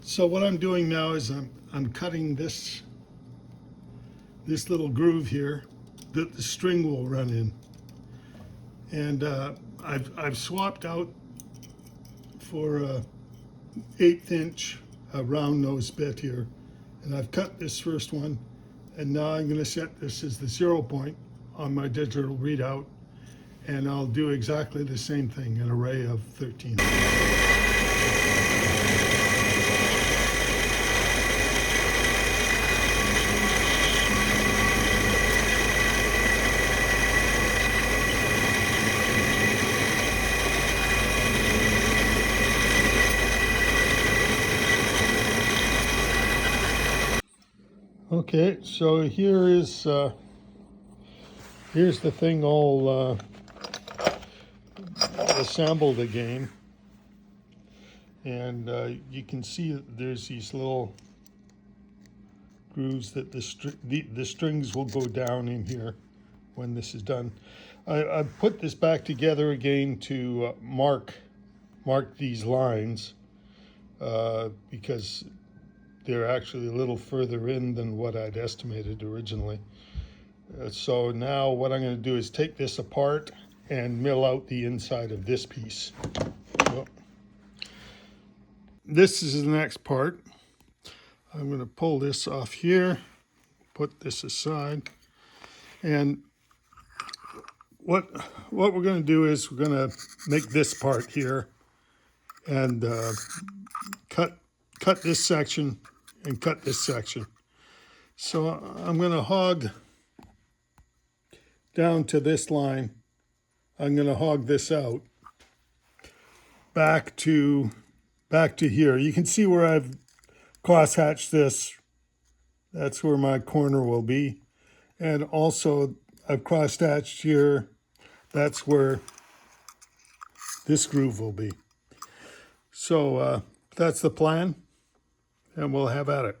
So what I'm doing now is I'm cutting this little groove here that the string will run in, and I've swapped out for a 1/8 inch round nose bit here, and I've cut this first one, and now I'm going to set this as the 0 point on my digital readout, and I'll do exactly the same thing, an array of 13. Okay, so here's the thing all assembled again, and you can see that there's these little grooves that the strings will go down in here when this is done. I put this back together again to mark these lines because they're actually a little further in than what I'd estimated originally. So now what I'm going to do is take this apart and mill out the inside of this piece. Well, this is the next part. I'm going to pull this off here, put this aside, and what we're going to do is we're going to make this part here and cut this section and cut this section. So I'm going to hog down to this line. I'm going to hog this out back to here. You can see where I've cross-hatched this. That's where my corner will be. And also I've cross-hatched here. That's where this groove will be. So that's the plan, and we'll have at it.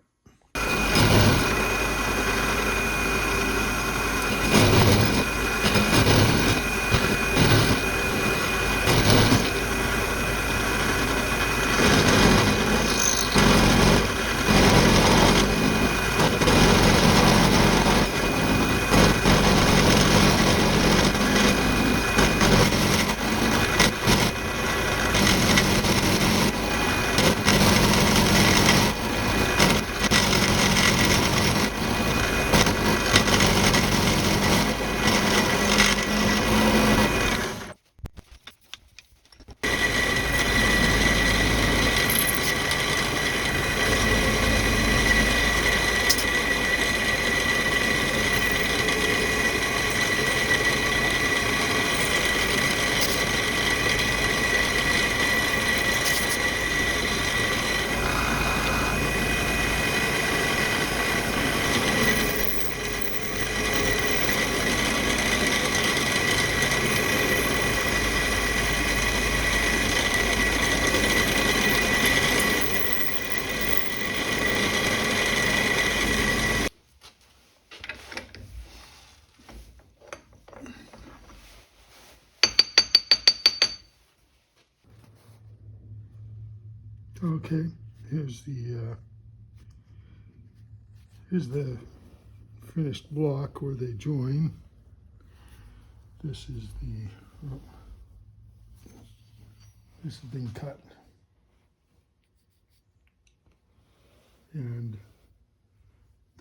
Okay, here's the finished block where they join. This is this has been cut, and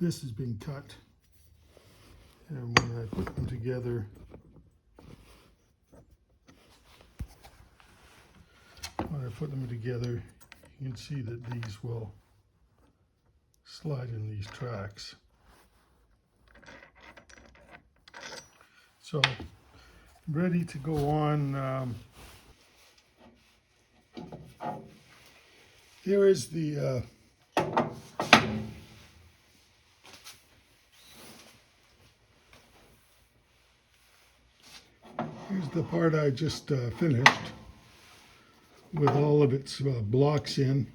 this has been cut, and when I put them together, you can see that these will slide in these tracks. So ready to go on. Here is the here's the part I just finished with all of its blocks in.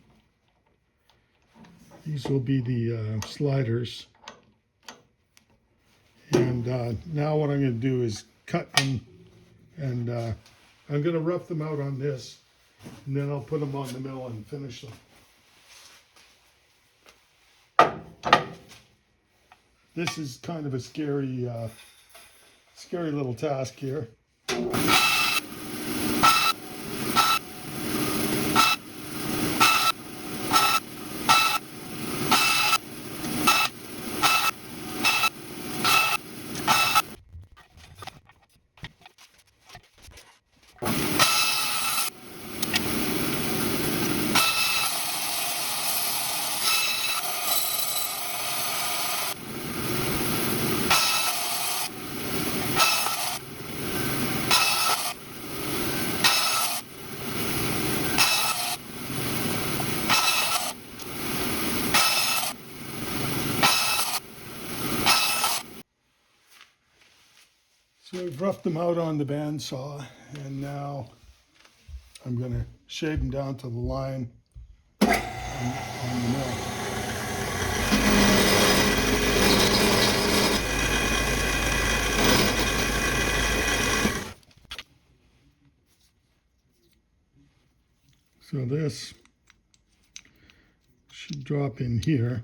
These will be the sliders. And now what I'm going to do is cut them, and I'm going to rough them out on this, and then I'll put them on the mill and finish them. This is kind of a scary little task here. So we've roughed them out on the bandsaw, and now I'm going to shave them down to the line on the mill. So this should drop in here.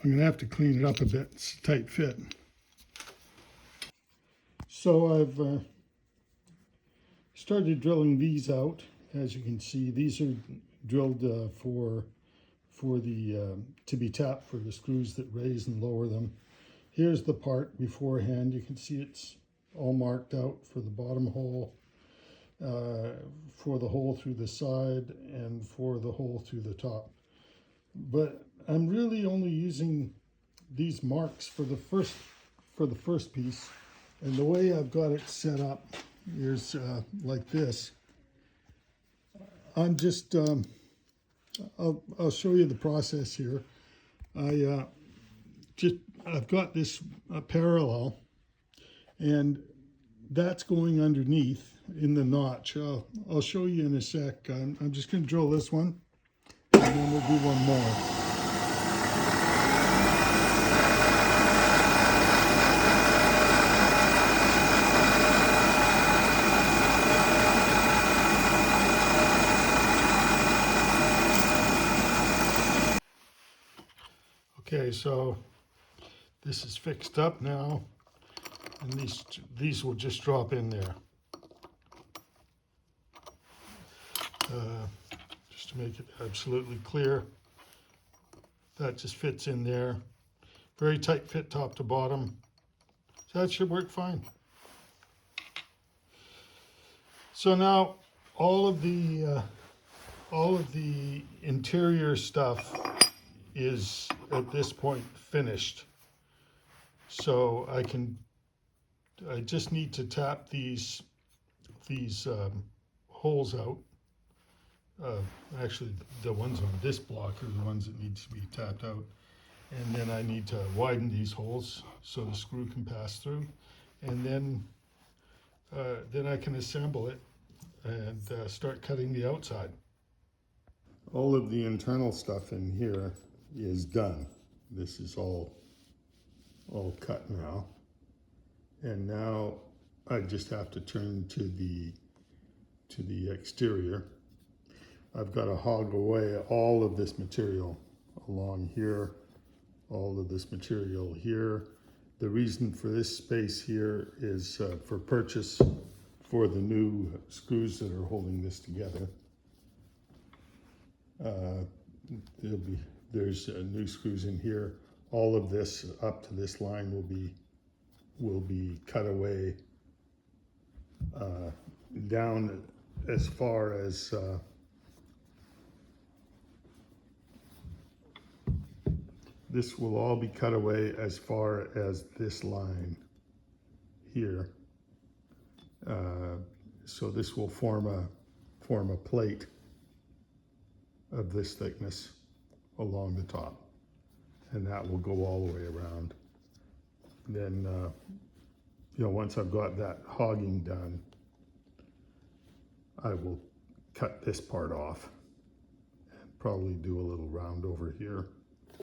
I'm going to have to clean it up a bit. It's a tight fit. So I've started drilling these out. As you can see, these are drilled for the to be tapped for the screws that raise and lower them. Here's the part beforehand. You can see it's all marked out for the bottom hole, for the hole through the side, and for the hole through the top. But I'm really only using these marks for the first piece. And the way I've got it set up is like this. I'm just, I'll show you the process here. I've got this parallel, and that's going underneath in the notch. I'll show you in a sec. I'm just going to drill this one, and then we'll do one more. Okay, so this is fixed up now, and these will just drop in there. Just to make it absolutely clear, that just fits in there. Very tight fit top to bottom. So that should work fine. So now all of the interior stuff is at this point finished. So I just need to tap these holes out. Actually, the ones on this block are the ones that need to be tapped out. And then I need to widen these holes so the screw can pass through. And then I can assemble it and start cutting the outside. All of the internal stuff in here is done. This is all cut now. And now I just have to turn to the exterior. I've got to hog away all of this material along here, all of this material here. The reason for this space here is for purchase for the new screws that are holding this together. There's new screws in here. All of this up to this line will be cut away down as far as this will all be cut away as far as this line here. So this will form a plate of this thickness along the top, and that will go all the way around. Then, once I've got that hogging done, I will cut this part off and probably do a little round over here.